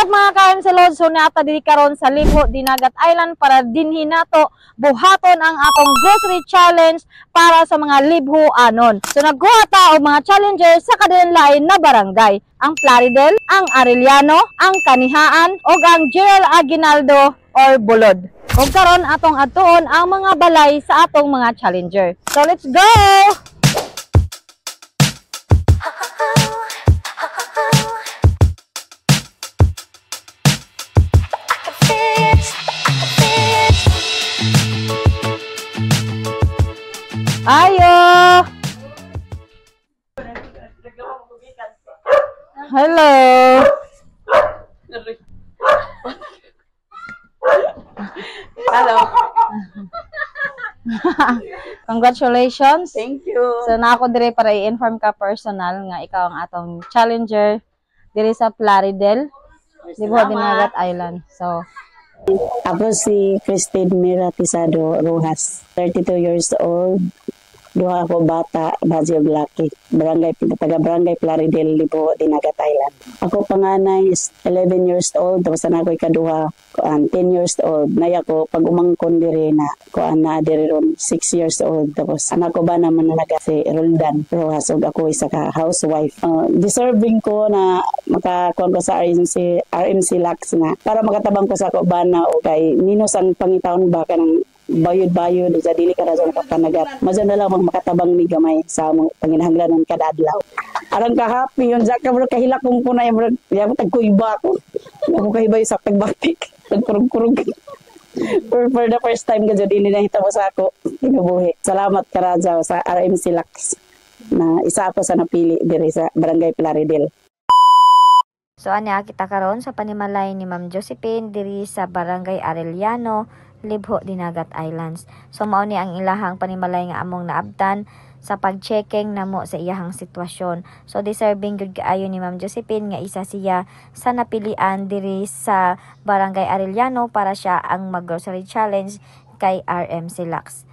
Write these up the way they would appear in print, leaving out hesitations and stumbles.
up mga ka-MCLOD, so naata diri karon sa Libho Dinagat Island para dinhi nato buhaton ang atong grocery challenge para sa mga Libho anon. So nagkuha ta og mga challengers sa kadalanlain na barangay, ang Plaridel, ang Arellano, ang Kanihaan ug ang General Aguinaldo or Bulod. Ug karon atong adtuon ang mga balay sa atong mga challenger. So let's go. Ayo. Hello. Hello. Congratulations. Thank you. So na ako dire para i-inform ka personal nga ikaw ang atong challenger dire sa Plaridel, Libho Dinagat Island. So Ako si Christine Mira Tisado Rojas, 32 years old. Duha ako bata, Bazio Blaki, taga Barangay Plaridel, Libho Dinagat Island. Ako panganay is 11 years old, tapos na ako ikaduha, 10 years old. Naya ko pag umangkon diri na, na diri ron, 6 years old. Tapos anak ko ba naman nalaga si Roldan Rojas, ug ako isa ka housewife. Deserving ko na makakuan ko sa RMC Lax na, para makatabang ko sa kubana o kay ninos ang pangitaon ba ka ng bayod-bayod sa dili ka na sa kapanagat. Madyan na lang makatabang ni gamay sa panginahanglanon kada adlaw. Arang ka-happy yun. Diyan ka bro, kahilak kong punay bro. Yan mo tagkuiba ako. Ako kahiba yung sa pagbatik. Tagkurug-kurug. For the first time ka dyan, dili na hita mo sa ako. Tinubuhi. Salamat ka Raja sa RMC Lax na isa ako sa napili diri sa Barangay Plaridel. So anya kita karon sa panimalay ni Ma'am Josephine diri sa Barangay Arellano, Libho Dinagat Islands. So mao ni ang ilahang panimalay nga among naabtan sa pag-checking namo sa iyahang sitwasyon. So deserving gud kaayo ni Ma'am Josephine nga isa siya sa napilian diri sa Barangay Arellano para siya ang mag-grocery challenge kay RMC Lax.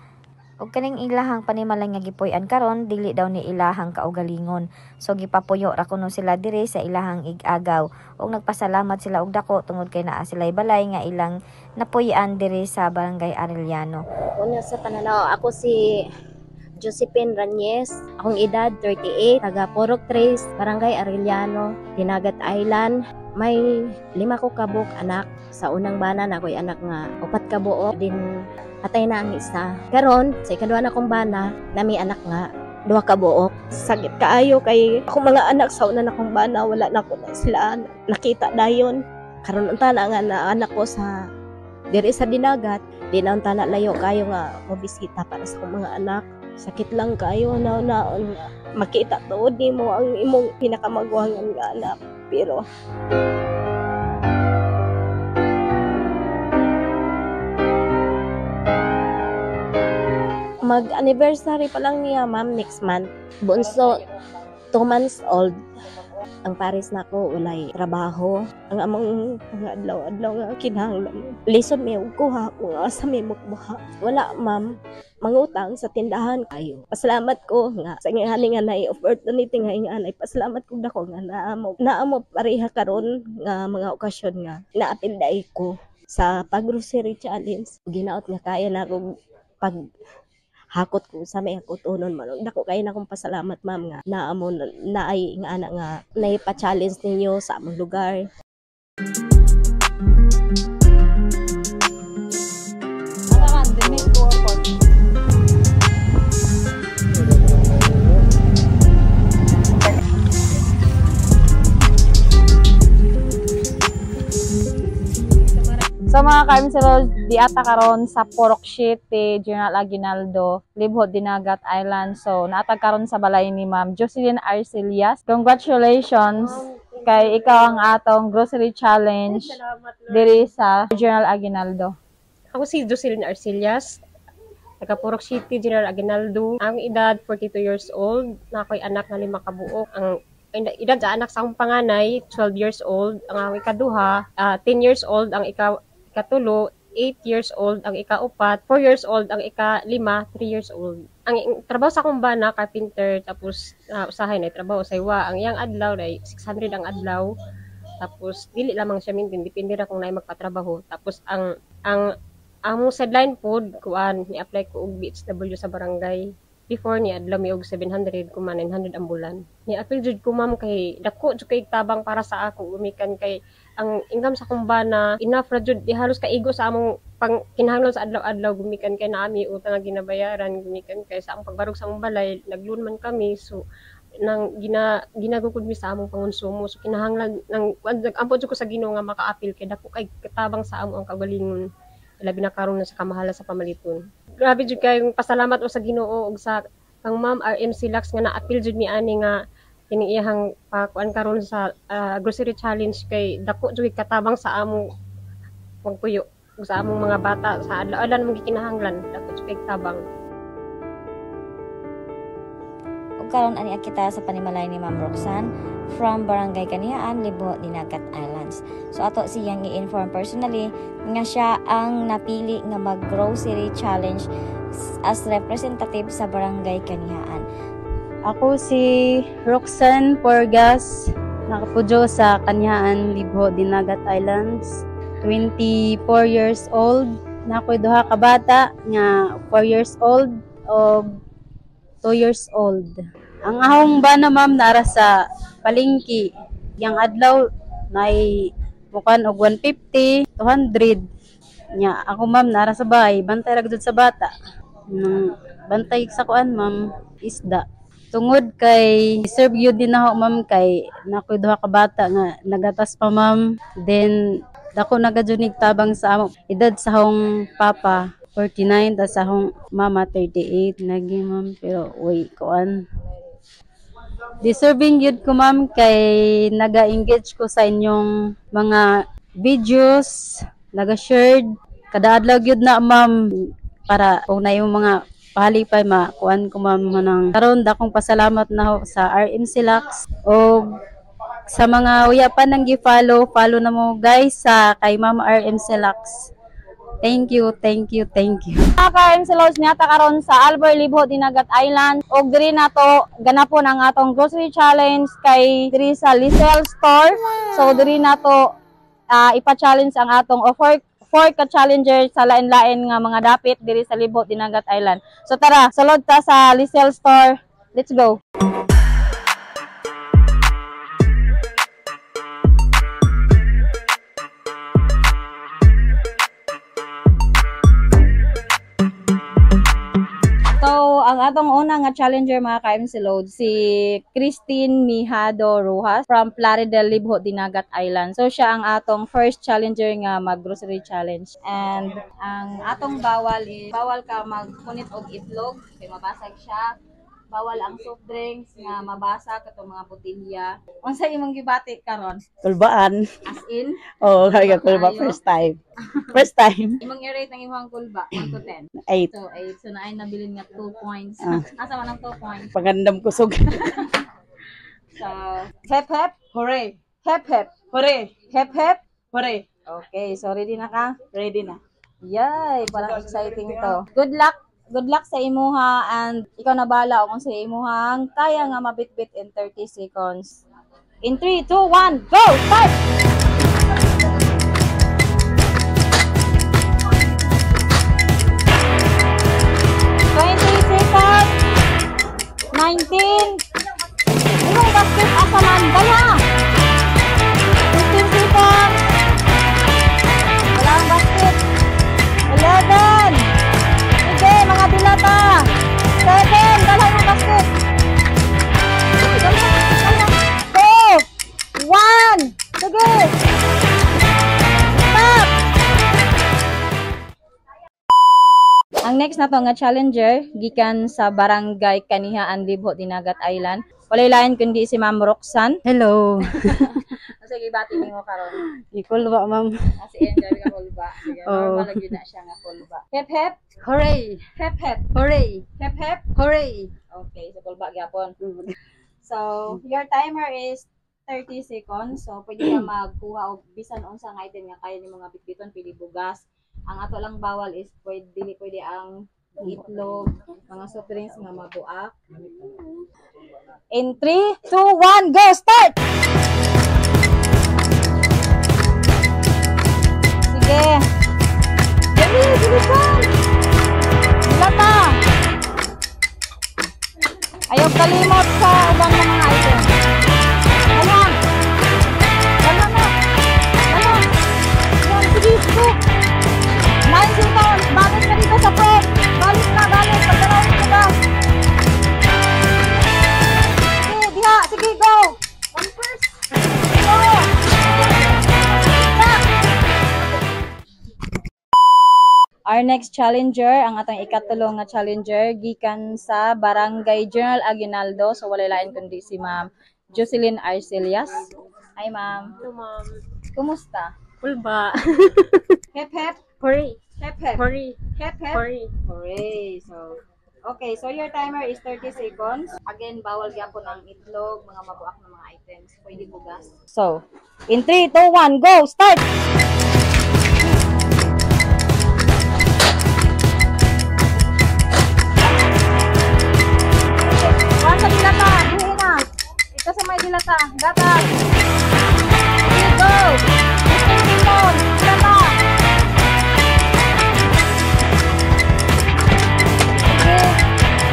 Og kaning ilahang panimalay nga gipuy-an karon dili daw ni ilahang kaugalingon. So gipapuyo ra kuno sila diri sa ilahang ig-agaw og nagpasalamat sila og dako tungod kay naa sila'y balay nga ilang napuy-an diri sa Barangay Arellano. Una sa pananaw, ako si Josephine Ranyes, akong edad 38, taga Porok Tres, Barangay Arellano, Dinagat Island. May 5 ko kabuk anak. Sa unang bana na ako'y anak nga 4 ka buok din. Atay na ang isa. Karon sa ikaduha na kong bana, nami anak nga 2 ka buok. Sakit kaayo kay akong mga anak sa una na kong bana, wala na ko na sila nakita dayon. Karon unta na nga na anak ko sa diri sa Dinagat, di na unta na layo kayo nga mobisita para sa akong mga anak. Sakit lang kayo na makita tuod nimo ang imong pinakamagwangan nga anak. Pero mag-anniversary pa lang niya, ma'am, next month. Bunso, 2 months old. Ang pares na ko, walay trabaho. Ang among mga adlaw-adlaw nga kinahanglan. Lison may kuha kung asa may mukbuha. Wala, ma'am. Mangutang sa tindahan kayo. Pasalamat ko nga sa ingani nga na-opportunity nga ingani. Pasalamat ko dako nga naamo pareha karon nga mga okasyon nga naapinday ko sa pag-grocery challenge. Ginaot nga kaya na akong pag hakot ko sa may hakot unon man. Dako kay na akong pasalamat ma'am nga naamo naay nga ana nga naipa-challenge ninyo sa among lugar. So mga ka-MCLOD, di ata karon sa Porok City, General Aguinaldo, Libho Dinagat Island. So naatag karon sa balay ni Ma'am Jocelyn Arcelias. Congratulations kay ikaw ang atong grocery challenge diri sa General Aguinaldo. Ako si Jocelyn Arcelias, taga Porok City, General Aguinaldo. Ang edad 42 years old, na ako'y anak na 5 ka buok. Ang edad sa anak sa akong panganay, 12 years old. Ang ikaduha, 10 years old. Ang ikatulo, 8 years old ang ika-4, 4 years old ang ika-5, 3 years old. Ang trabaho sa akong bana, carpenter, tapos usahay na trabaho sa iwa. Ang iyang adlaw, 600 ang adlaw. Tapos dili lamang siya maintain, depende ra kung naay magpatrabaho. Tapos ang sideline pod kuan ni-apply ko og BHW sa barangay. Before ni adlaw mi og 700 kuma 900 ang bulan. Ni apil jud ko ma'am kay dako jud kay tabang para sa ako umikan kay ang income sa kumbana enough ra jud di halos kaigo sa among pang kinahanglan sa adlaw-adlaw gumikan kay naami utang nga ginabayaran gumikan kay sa among pagbarog sa among balay nagloan man kami so nang ginagukod mi sa among pangonsumo so kinahanglan nang ampo jud ko sa Ginoo nga maka-apil kay dako kay katabang sa amo ang kagalingon labi na karon na sa kamahalan sa pamaliton. Grabe jud kay pasalamat o sa Ginoo ug sa kang Ma'am RMC Lux nga na-apil jud mi ani nga kini iyang pakuan karon sa grocery challenge kay dako jud katabang sa among pagpuyo ug sa among mga bata sa adlaw-adlaw mong gikinahanglan dako jud kay tabang. Karon ani kita sa panimalay ni Ma'am Roxanne from Barangay Kanihaan, Libho, Dinagat Islands. So ato siyang i-inform personally nga siya ang napili nga mag-grocery challenge as representative sa Barangay Kanihaan. Ako si Roxanne Porgas, nakapudyo sa Kanihaan, Libho, Dinagat Islands. 24 years old. Nakoy duha ka bata nga 4 years old o 2 years old. Ang ahong bana ma'am nara sa palengke. Yang adlaw nay bukan og 150, 200. Nya ako ma'am nara sa bahay, bantay ra gud sa bata. Bantay sa kuan ma'am isda. Tungod kay serve yun din ako ma'am kay nakoy duha ka bata nga nagatas pa ma'am. Then dako nagajunig tabang sa amo edad sa akong papa 49 tas sa akong mama 38 lagi ma'am pero way kuan. Deserving yun ko ma'am kay naga-engage ko sa inyong mga videos, naga-shared. Kada adlaw yun na ma'am para kung na yung mga pahalipay makuan ko ma'am manang karon dakong pasalamat na ho sa RMC Lux o sa mga uya pa nang gi-follow na mo guys sa kay Ma'am RMC Lux. Thank you. Karon sa Los niya karon sa Albor Libho Dinagat Island og diri nato ganapon ang atong grocery challenge kay diri sa Lisel store. So diri nato ipa-challenge ang atong offer for ka challenger sa lain-lain nga mga dapit diri sa Libho Dinagat Island. So tara, sulod ta sa Lisel store. Let's go. So, ang atong una nga challenger mga ka-MC Load, si Christine Mijado Rojas from Plaridel, Libho, Dinagat Island. So, siya ang atong first challenger nga mag-grocery challenge. And ang atong bawal is, bawal ka magpunit og itlog, kay mabasag siya. Bawal ang soft drinks nga mabasa katong mga botelya. Unsa imong gibati karon? Kulbaan. As in? Oo, kaya kulba first time. Imong i-rate ng imong kulba 1 to 10. 8. So 8. So naay nabilin nga 2 points. Ah. Asa man ang 2 points? Pagandam kusog. So hep hep, hooray. Hep hep, hooray. Hep hep, hooray. Okay, so ready na ka? Ready na. Yay, parang exciting to. Good luck sa imuha and ikaw na bahala kung sa imuhang kaya nga mabitbit in 30 seconds. In 3, 2, 1, go! Start! Seconds, 19, imong basket asaman, dala! 15 seconds, wala ang basket, 11, sige, mga dilata, 7, dala yung basket, 2, 1, sige, stop! Ang next na to nga challenger gikan sa Barangay Kanihaan, Libho, Dinagat Island. Walay lain kundi si Ma'am Roxanne. Hello. Sige, bati nimo karon. Ikulba ma'am. As in, gabi ka kulba. Sige, normal lagi na siya nga kulba. Hep hep, Hooray. hep hep, Hooray. hep hep. Hooray. Okay, so kulba gyapon. So, your timer is 30 seconds. So, pwede ka magkuha og bisan unsa nga item nga kaya nimo nga bitbiton, pwede bugas. Ang ato lang bawal is pwede ang itlog, mga soft drinks nga mabuak. In 3, 2, 1, go! Start! Sige. Dali, bilisan. Dilata. Ayaw kalimot sa ubang mga item. Ano? Ano na? Ano? Yan, sige, go. 9 seconds. Balik ka dito sa front. Balik na, balik. Pagdalawin ko ba? Sige, diha. Sige, go. One first. Go. Our next challenger, ang atong ikatulong nga challenger, gikan sa Barangay General Aguinaldo. So, wala lain kundi si Ma'am Jocelyn Arcelias. Hi, Ma'am. Hello, ma'am. Kumusta? Ulba. Hep, hep. Hurry. Hep, hep. Hurry. Hep, hep. Hurry. Hooray! So, okay. So, your timer is 30 seconds. Again, bawal gyapon ang itlog, mga mabuak na mga items. Pwede bugas. So, in 3, 2, 1, go! Start! One sa dilata. Dihin na. Ito sa may dilata. Gata. Okay, go! 15 seconds. Dilata.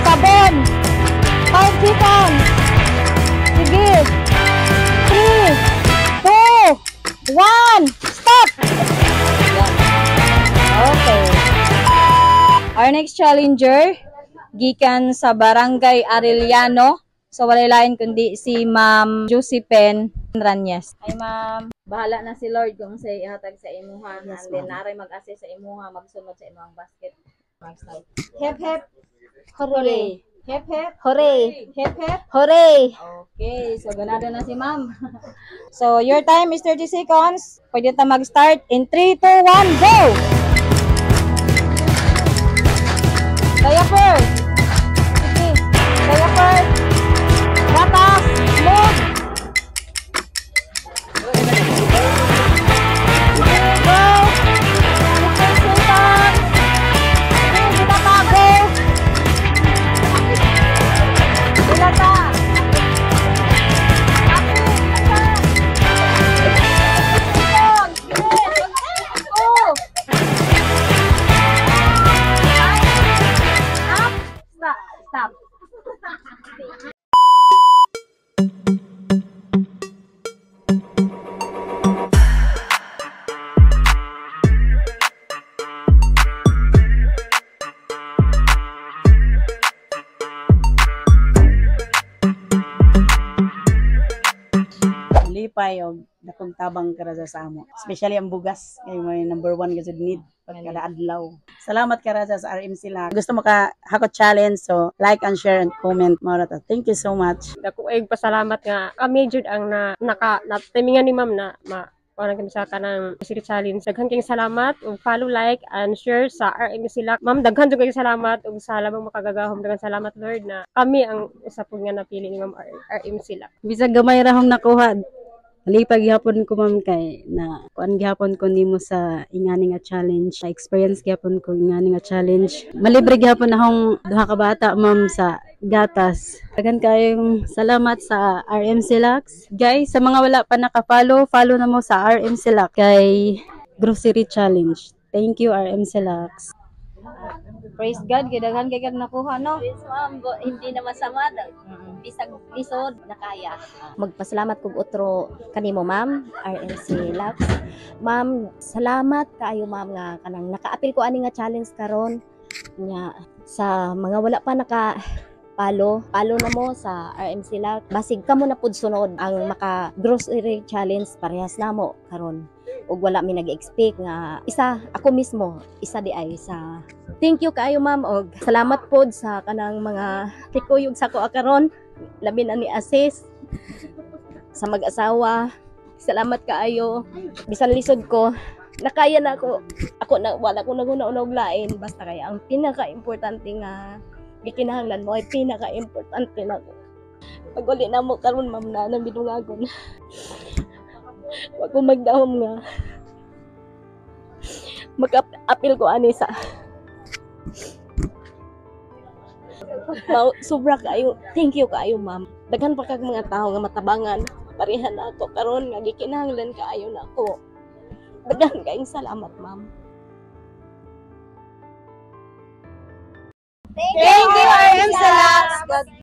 Sabon. 5 seconds. Sige. 3, 2, 1. Stop. Okay. Our next challenger, gikan sa Barangay Arellano. So, wala lain kundi si Ma'am Josephine Ranyes. Ay, Ma'am. Bahala na si Lord kung sa ihatag sa imuha. Yes, And then, ma'am. naray mag-assist sa imuha, magsunod sa imuhang basket. Hep, hep. Hooray. Hep, hep. Hooray! Hep, hep. Hooray! Okay, so ganado na si Ma'am. So, your time is 30 seconds. Pwede ta mag-start in 3, 2, 1, go! Kaya first. Sige. Kaya first. Gatas. Move. Sige, go. 15 seconds. Sige, dilata, go. Dilata. Stop. Lipay og dakong tabang karaza sa amo. Especially ang bugas kay may number 1 kasi need pagkada adlaw. Salamat karaza sa RMC lang. Gusto mo ka hako challenge, so like and share and comment mo ra ta. Thank you so much. Dako ay pasalamat nga kami jud ang timingan ni ma'am na wala kami sa kanang City Challenge. Daghan kayong salamat ug follow, like and share sa RMC Silak. Ma'am, daghan jud kayong salamat ug sa labang makagagahom. Daghan salamat Lord na kami ang isa po nga napili ni Ma'am RM Silak. Bisag gamay ra hong nakuha. Lipag gyapon ko ma'am kay na kuan gyapon ko nimo sa ingani nga challenge. Na experience gyapon ko ingani nga challenge. Malibre gyapon akong duha ka bata ma'am sa gatas. Daghan kayong salamat sa RM Silax. Guys, sa mga wala pa naka-follow, follow na mo sa RM Silax kay Grocery Challenge. Thank you RM Silax. Praise God, kidaghan kay kag nakuha, no? Yes, ma'am. Hindi na masama. Bisag lisod na kaya. Magpasalamat kog otro kanimo, ma'am, RMC Lux. Ma'am, salamat kaayo, ma'am, nga kanang nakaapil ko ani nga challenge karon nya sa mga wala pa palo na mo sa RMC Lux. Basig kamo na pud sunod ang maka grocery challenge parehas namo karon. Ug wala mi nag-expect nga isa ako mismo isa di ay sa thank you kaayo ma'am og salamat pod sa kanang mga tikuyog sa ko karon labi na ni assist sa mag-asawa. Salamat kaayo bisan lisod ko nakaya na ako na wala ko naguna-una og lain basta kaya ang pinaka-importante nga gikinahanglan mo ay pinaka-importante na ko pag uli na mo karon ma'am na nang bidungagon. Wag ko magdahom nga mag-apil ko ani sa sobra kayo thank you kaayo ma'am daghan pa kag mga tao nga matabangan pareha na ako karon nga gikinahanglan kaayo na ako Daghang kaayong salamat, ma'am. Thank you, RM Salas.